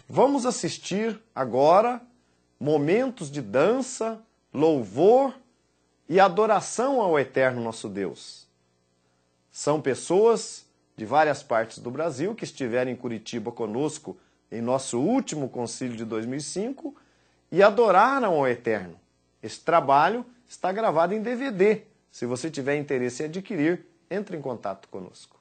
Vamos assistir agora momentos de dança, louvor e adoração ao Eterno nosso Deus. São pessoas de várias partes do Brasil que estiveram em Curitiba conosco em nosso último concílio de 2005 e adoraram ao Eterno. Esse trabalho está gravado em DVD. Se você tiver interesse em adquirir, entre em contato conosco.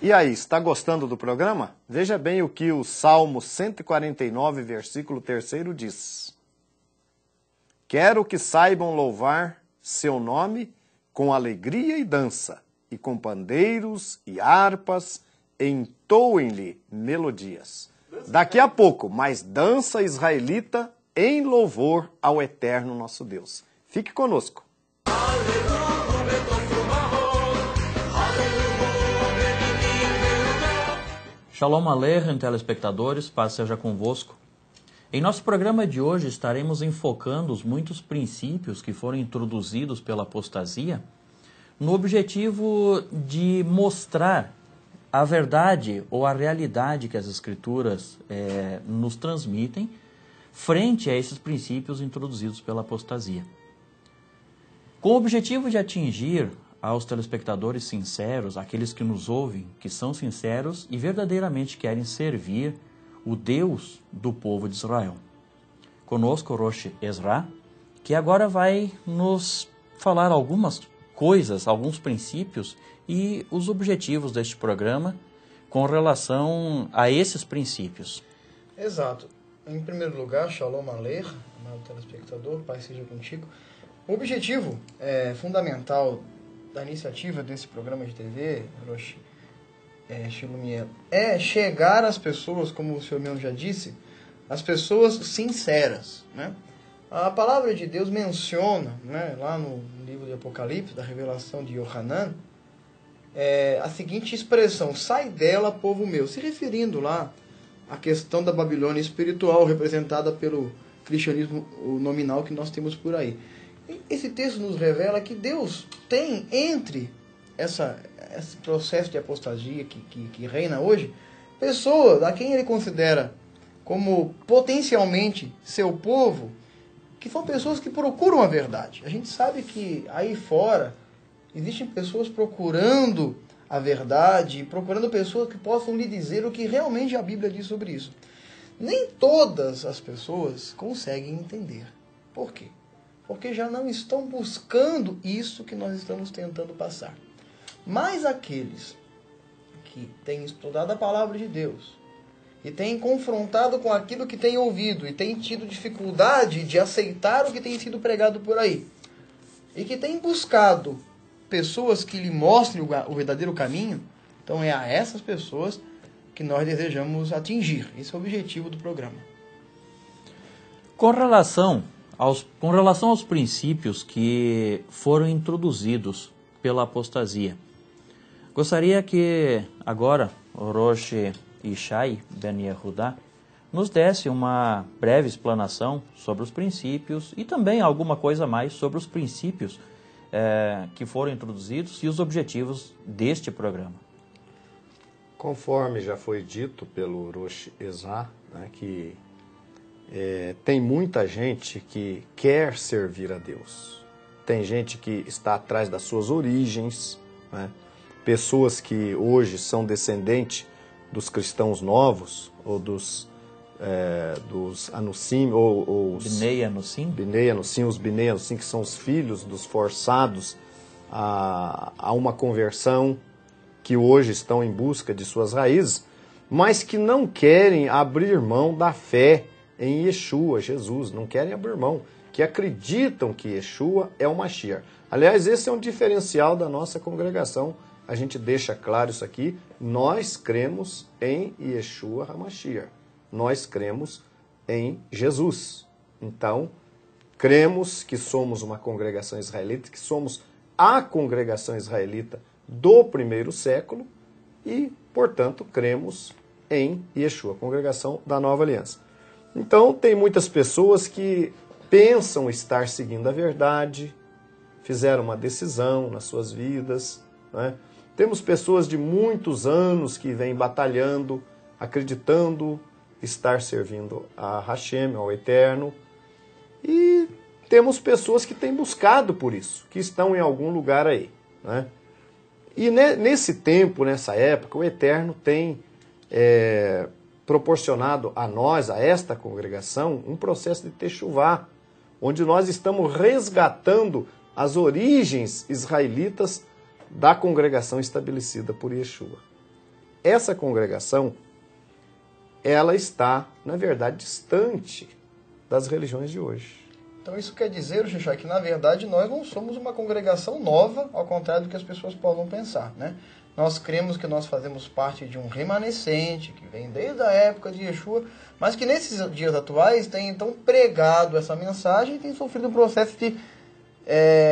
E aí, está gostando do programa? Veja bem o que o Salmo 149, versículo 3 diz. Quero que saibam louvar seu nome com alegria e dança, e com pandeiros e harpas, entoem-lhe melodias. Daqui a pouco, mais dança israelita em louvor ao Eterno nosso Deus. Fique conosco. Shalom Aleichem, telespectadores, paz seja convosco. Em nosso programa de hoje estaremos enfocando os muitos princípios que foram introduzidos pela apostasia no objetivo de mostrar a verdade ou a realidade que as Escrituras nos transmitem frente a esses princípios introduzidos pela apostasia. Com o objetivo de atingir aos telespectadores sinceros, aqueles que nos ouvem, que são sinceros e verdadeiramente querem servir o Deus do povo de Israel. Conosco Rosh Ezra, que agora vai nos falar algumas coisas, alguns princípios e os objetivos deste programa com relação a esses princípios. Exato. Em primeiro lugar, Shalom Aleichem, amado telespectador, paz seja contigo. O objetivo fundamental da iniciativa desse programa de TV, Rosh Shilumiel, é chegar às pessoas, como o senhor mesmo já disse, as pessoas sinceras, né? A palavra de Deus menciona, né, lá no livro de Apocalipse, da revelação de Yohanan, a seguinte expressão: sai dela, povo meu, se referindo lá à questão da Babilônia espiritual, representada pelo cristianismo nominal que nós temos por aí. Esse texto nos revela que Deus tem entre esse processo de apostasia que reina hoje, pessoas a quem ele considera como potencialmente seu povo, que são pessoas que procuram a verdade. A gente sabe que aí fora existem pessoas procurando a verdade, procurando pessoas que possam lhe dizer o que realmente a Bíblia diz sobre isso. Nem todas as pessoas conseguem entender. Por quê? porque já não estão buscando isso que nós estamos tentando passar. Mas aqueles que têm estudado a palavra de Deus e têm confrontado com aquilo que têm ouvido e têm tido dificuldade de aceitar o que tem sido pregado por aí e que têm buscado pessoas que lhe mostrem o verdadeiro caminho, então é a essas pessoas que nós desejamos atingir. Esse é o objetivo do programa. Com relação aos princípios que foram introduzidos pela apostasia, gostaria que agora o Rosh Ishai Ben Yehudá nos desse uma breve explanação sobre os princípios e também alguma coisa a mais sobre os princípios que foram introduzidos e os objetivos deste programa. Conforme já foi dito pelo Rosh Ezra, né, que tem muita gente que quer servir a Deus. Tem gente que está atrás das suas origens, né? Pessoas que hoje são descendentes dos cristãos novos, ou dos Anusim, ou os Bnei Anusim? Bnei Anusim, os Bnei Anusim, que são os filhos dos forçados a uma conversão, que hoje estão em busca de suas raízes, mas que não querem abrir mão da fé em Yeshua, Jesus, não querem abrir mão, que acreditam que Yeshua é o Mashiach. Aliás, esse é um diferencial da nossa congregação, a gente deixa claro isso aqui, nós cremos em Yeshua HaMashiach, nós cremos em Jesus. Então, cremos que somos uma congregação israelita, que somos a congregação israelita do primeiro século e, portanto, cremos em Yeshua, congregação da Nova Aliança. Então, tem muitas pessoas que pensam estar seguindo a verdade, fizeram uma decisão nas suas vidas, né? Temos pessoas de muitos anos que vêm batalhando, acreditando estar servindo a Hashem, ao Eterno, e temos pessoas que têm buscado por isso, que estão em algum lugar aí, né? E nesse tempo, nessa época, o Eterno tem proporcionado a nós, a esta congregação, um processo de techuvá, onde nós estamos resgatando as origens israelitas da congregação estabelecida por Yeshua. Essa congregação, ela está, na verdade, distante das religiões de hoje. Então isso quer dizer, Xixai, que na verdade nós não somos uma congregação nova, ao contrário do que as pessoas possam pensar, né? Nós cremos que nós fazemos parte de um remanescente, que vem desde a época de Yeshua, mas que nesses dias atuais tem então pregado essa mensagem e tem sofrido um processo de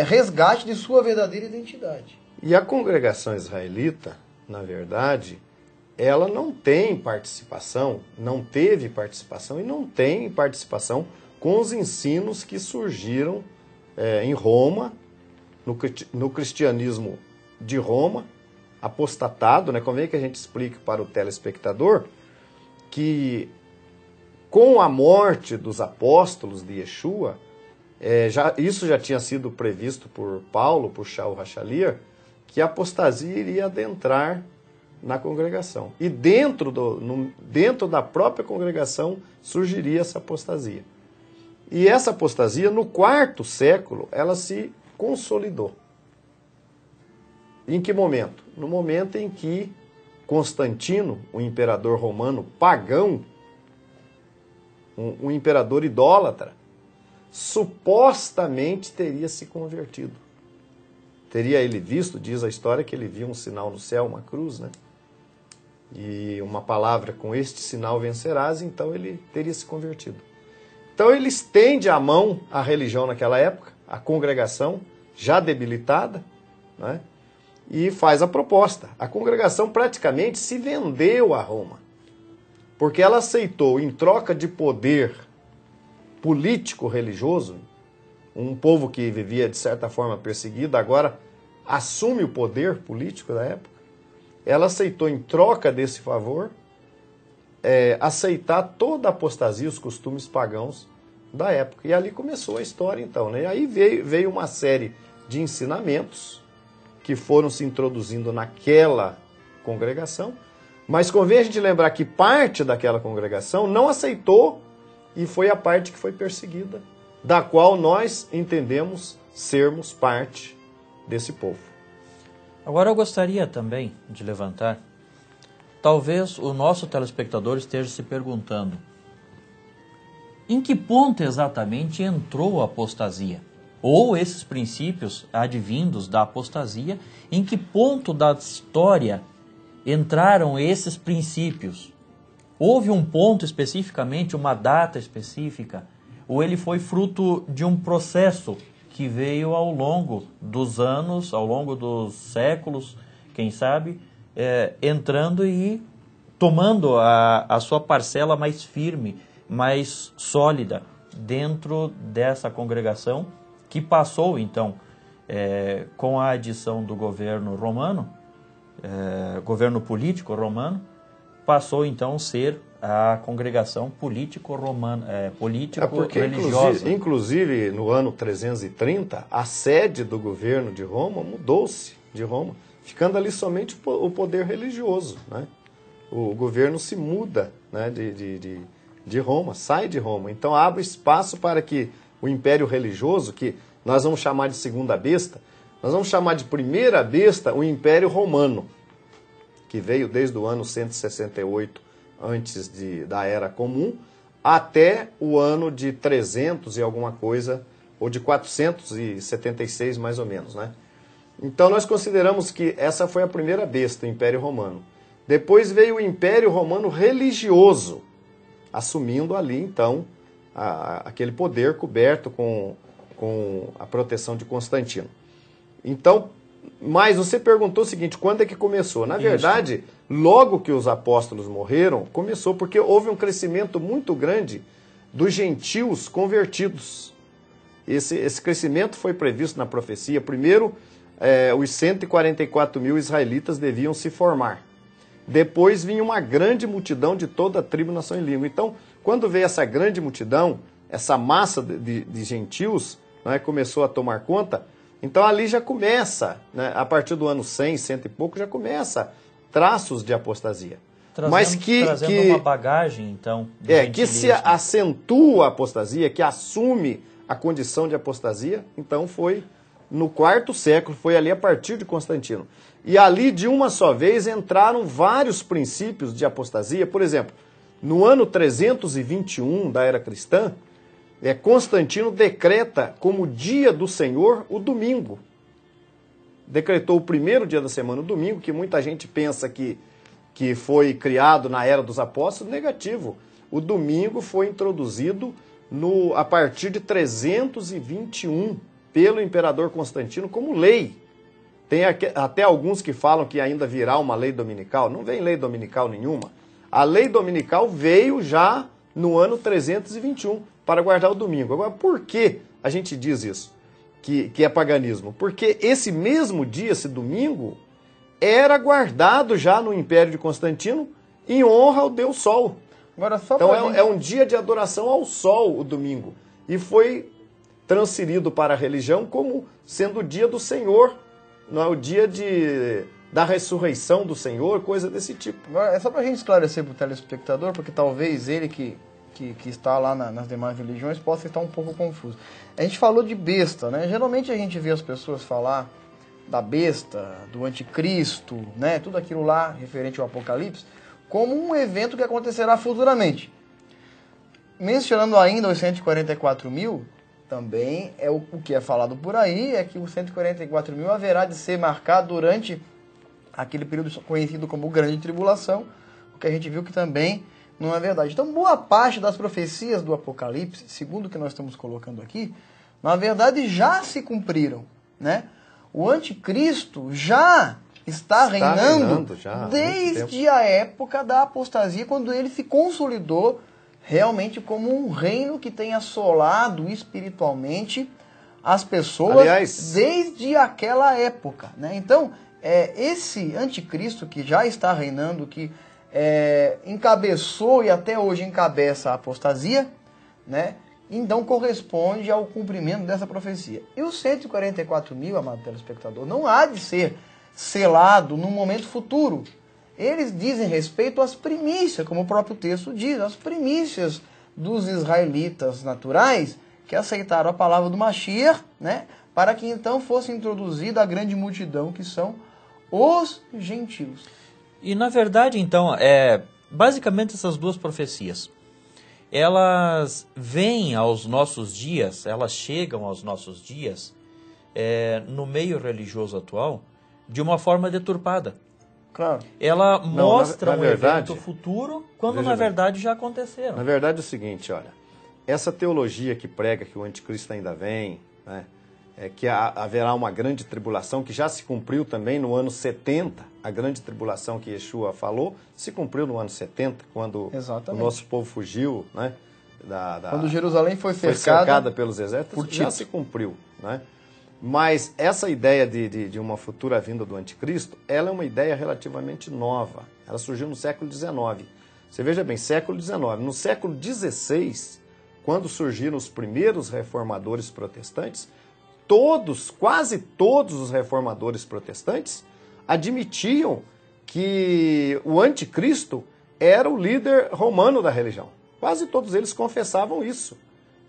resgate de sua verdadeira identidade. E a congregação israelita, na verdade, ela não tem participação, não teve participação e não tem participação com os ensinos que surgiram em Roma, no cristianismo de Roma, apostatado, né? Convém que a gente explique para o telespectador que com a morte dos apóstolos de Yeshua, isso já tinha sido previsto por Paulo, por Shaul HaShalir, que a apostasia iria adentrar na congregação. E dentro da própria congregação surgiria essa apostasia. E essa apostasia, no quarto século, ela se consolidou. Em que momento? No momento em que Constantino, o imperador romano pagão, um imperador idólatra, supostamente teria se convertido. Teria ele visto, diz a história, que ele viu um sinal no céu, uma cruz, né? E uma palavra, com este sinal vencerás, então ele teria se convertido. Então ele estende a mão à religião naquela época, à congregação, já debilitada, né? E faz a proposta. A congregação praticamente se vendeu a Roma, porque ela aceitou, em troca de poder político-religioso, um povo que vivia de certa forma perseguido, agora assume o poder político da época. Ela aceitou, em troca desse favor, aceitar toda a apostasia, os costumes pagãos da época. E ali começou a história, então, né? E aí veio uma série de ensinamentos que foram se introduzindo naquela congregação, mas convém a gente lembrar que parte daquela congregação não aceitou e foi a parte que foi perseguida da qual nós entendemos sermos parte desse povo. Agora eu gostaria também de levantar, talvez o nosso telespectador esteja se perguntando, em que ponto exatamente entrou a apostasia? Ou esses princípios advindos da apostasia, em que ponto da história entraram esses princípios? Houve um ponto especificamente, uma data específica? Ou ele foi fruto de um processo que veio ao longo dos anos, ao longo dos séculos, quem sabe, entrando e tomando a sua parcela mais firme, mais sólida dentro dessa congregação, que passou, então, com a adição do governo romano, governo político romano, passou, então, a ser a congregação político-romana, político-religiosa. Inclusive, no ano 330, a sede do governo de Roma mudou-se de Roma, ficando ali somente o poder religioso, né? O governo se muda, né, de Roma, sai de Roma. Então abre espaço para que o império religioso, que nós vamos chamar de segunda besta, nós vamos chamar de primeira besta o Império Romano, que veio desde o ano 168 antes da Era Comum, até o ano de 300 e alguma coisa, ou de 476 mais ou menos, né? Então nós consideramos que essa foi a primeira besta, o Império Romano. Depois veio o Império Romano religioso, assumindo ali então aquele poder coberto com a proteção de Constantino. Então, mas você perguntou o seguinte, quando é que começou? Na verdade, logo que os apóstolos morreram, começou porque houve um crescimento muito grande dos gentios convertidos. Esse crescimento foi previsto na profecia. Primeiro, os 144 mil israelitas deviam se formar. Depois vinha uma grande multidão de toda a tribo, nação e língua. Então, quando veio essa grande multidão, essa massa de gentios, né, começou a tomar conta, então ali já começa, né, a partir do ano 100, cento e pouco, já começa traços de apostasia. Trazendo uma bagagem, então, que se acentua a apostasia, que assume a condição de apostasia, então foi no quarto século, foi ali a partir de Constantino. E ali, de uma só vez, entraram vários princípios de apostasia. Por exemplo, no ano 321 da era cristã, Constantino decreta como dia do Senhor o domingo. Decretou o primeiro dia da semana, o domingo, que muita gente pensa que foi criado na era dos apóstolos. Negativo. O domingo foi introduzido a partir de 321 pelo imperador Constantino como lei. Tem até alguns que falam que ainda virá uma lei dominical. Não vem lei dominical nenhuma. A lei dominical veio já no ano 321 para guardar o domingo. Agora, por que a gente diz isso? Que é paganismo? Porque esse mesmo dia, esse domingo, era guardado já no Império de Constantino em honra ao Deus Sol. Agora, só então é um dia de adoração ao Sol, o domingo. E foi transferido para a religião como sendo o dia do Senhor, não é o dia da ressurreição do Senhor, coisa desse tipo. Agora, é só para a gente esclarecer para o telespectador, porque talvez ele que está lá nas demais religiões possa estar um pouco confuso. A gente falou de besta, né? Geralmente a gente vê as pessoas falar da besta, do anticristo, né? Tudo aquilo lá referente ao Apocalipse, como um evento que acontecerá futuramente. Mencionando ainda os 144 mil, também é o que é falado por aí, é que os 144 mil haverá de ser marcado durante aquele período conhecido como Grande Tribulação, o que a gente viu que também não é verdade. Então, boa parte das profecias do Apocalipse, segundo o que nós estamos colocando aqui, na verdade já se cumpriram, né? O anticristo já está reinando já, desde a época da apostasia, quando ele se consolidou realmente como um reino que tem assolado espiritualmente as pessoas desde aquela época, né? Então, esse anticristo que já está reinando, que encabeçou e até hoje encabeça a apostasia, né? Então corresponde ao cumprimento dessa profecia. E os 144 mil, amado telespectador, não há de ser selado num momento futuro. Eles dizem respeito às primícias, como o próprio texto diz, as primícias dos israelitas naturais que aceitaram a palavra do Mashiach, né? Para que então fosse introduzida a grande multidão, que são os gentios. E na verdade, então, basicamente essas duas profecias, elas vêm aos nossos dias, elas chegam aos nossos dias, no meio religioso atual, de uma forma deturpada. Claro. Ela mostra na um verdade, evento futuro, quando veja na bem. verdade já aconteceram. Na verdade é o seguinte, olha, essa teologia que prega que o anticristo ainda vem, né, que haverá uma grande tribulação, que já se cumpriu também no ano 70, a grande tribulação que Yeshua falou, se cumpriu no ano 70, quando Exatamente. o nosso povo fugiu, né, Quando Jerusalém foi foi cercada cercada pelos exércitos, por já Tito. se cumpriu, né? Mas essa ideia de uma futura vinda do anticristo, ela é uma ideia relativamente nova. Ela surgiu no século XIX. Você veja bem, século XIX. No século XVI, quando surgiram os primeiros reformadores protestantes, quase todos os reformadores protestantes admitiam que o anticristo era o líder romano da religião. Quase todos eles confessavam isso.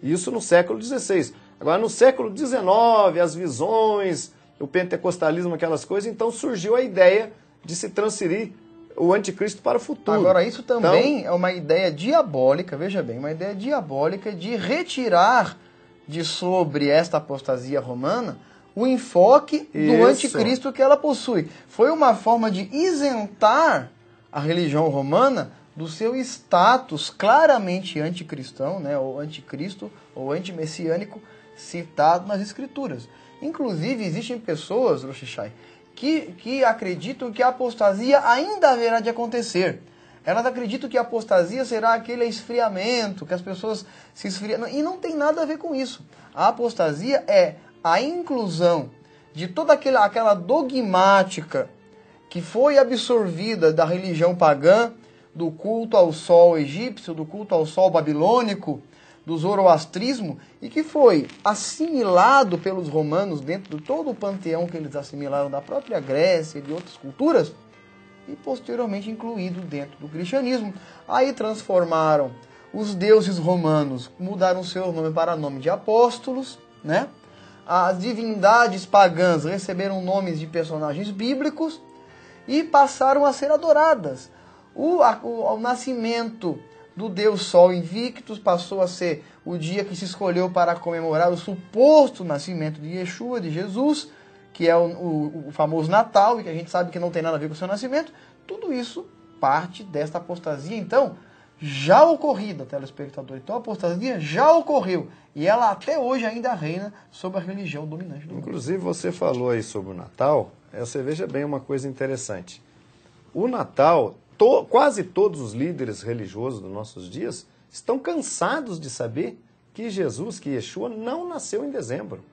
Isso no século XVI. Agora, no século XIX, as visões, o pentecostalismo, aquelas coisas, então surgiu a ideia de se transferir o anticristo para o futuro. Agora, isso também é uma ideia diabólica, veja bem, uma ideia diabólica de retirar de sobre esta apostasia romana o enfoque do Isso. anticristo que ela possui. Foi uma forma de isentar a religião romana do seu status claramente anticristão, né, ou anticristo, ou antimessiânico, citado nas Escrituras. Inclusive, existem pessoas, Rosh Hashai, que acreditam que a apostasia ainda haverá de acontecer. Elas acreditam que a apostasia será aquele esfriamento, que as pessoas se esfriam. E não tem nada a ver com isso. A apostasia é a inclusão de toda aquela dogmática que foi absorvida da religião pagã, do culto ao sol egípcio, do culto ao sol babilônico, do zoroastrismo, e que foi assimilado pelos romanos dentro de todo o panteão que eles assimilaram da própria Grécia e de outras culturas, e posteriormente incluído dentro do cristianismo. Aí transformaram os deuses romanos, mudaram seu nome para nome de apóstolos, né? As divindades pagãs receberam nomes de personagens bíblicos e passaram a ser adoradas. O nascimento do Deus Sol Invictus passou a ser o dia que se escolheu para comemorar o suposto nascimento de Yeshua, de Jesus, que é o famoso Natal, e que a gente sabe que não tem nada a ver com o seu nascimento. Tudo isso parte desta apostasia, então, já ocorrida, telespectador. Então a apostasia já ocorreu, e ela até hoje ainda reina sobre a religião dominante do mundo. Inclusive, você falou aí sobre o Natal, você veja bem uma coisa interessante. O Natal, quase todos os líderes religiosos dos nossos dias estão cansados de saber que Jesus, que Yeshua, não nasceu em dezembro.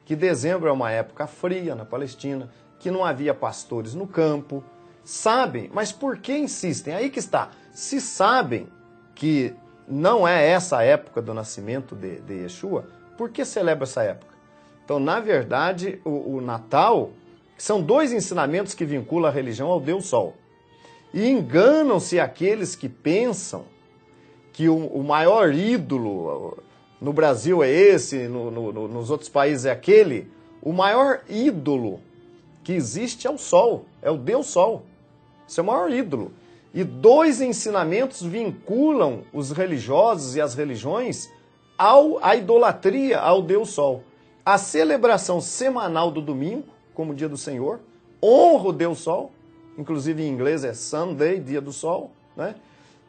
Que dezembro é uma época fria na Palestina, que não havia pastores no campo. Sabem, mas por que insistem? Aí que está. Se sabem que não é essa a época do nascimento de Yeshua, por que celebra essa época? Então, na verdade, o Natal são dois ensinamentos que vinculam a religião ao Deus Sol. E enganam-se aqueles que pensam que o maior ídolo, no Brasil é esse, nos outros países é aquele, o maior ídolo que existe é o Sol, é o Deus Sol. Esse é o maior ídolo. E dois ensinamentos vinculam os religiosos e as religiões à idolatria ao Deus Sol. A celebração semanal do domingo, como dia do Senhor, honra o Deus Sol, inclusive em inglês é Sunday, dia do Sol, né?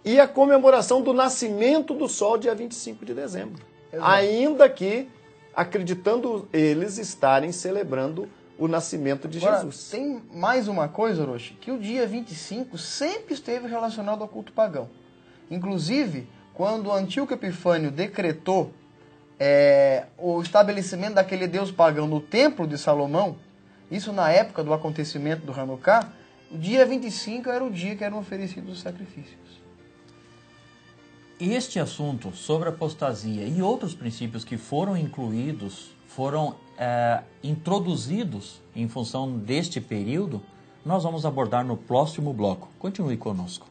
E a comemoração do nascimento do Sol, dia 25 de dezembro. Exato. Ainda que, acreditando eles estarem celebrando o nascimento de Agora, Jesus. Tem mais uma coisa, Orochi, que o dia 25 sempre esteve relacionado ao culto pagão. Inclusive, quando Antíoco Epifânio decretou o estabelecimento daquele deus pagão no Templo de Salomão, isso na época do acontecimento do Hanukkah, o dia 25 era o dia que eram oferecidos os sacrifícios. Este assunto sobre apostasia e outros princípios que foram incluídos, foram introduzidos em função deste período, nós vamos abordar no próximo bloco. Continue conosco.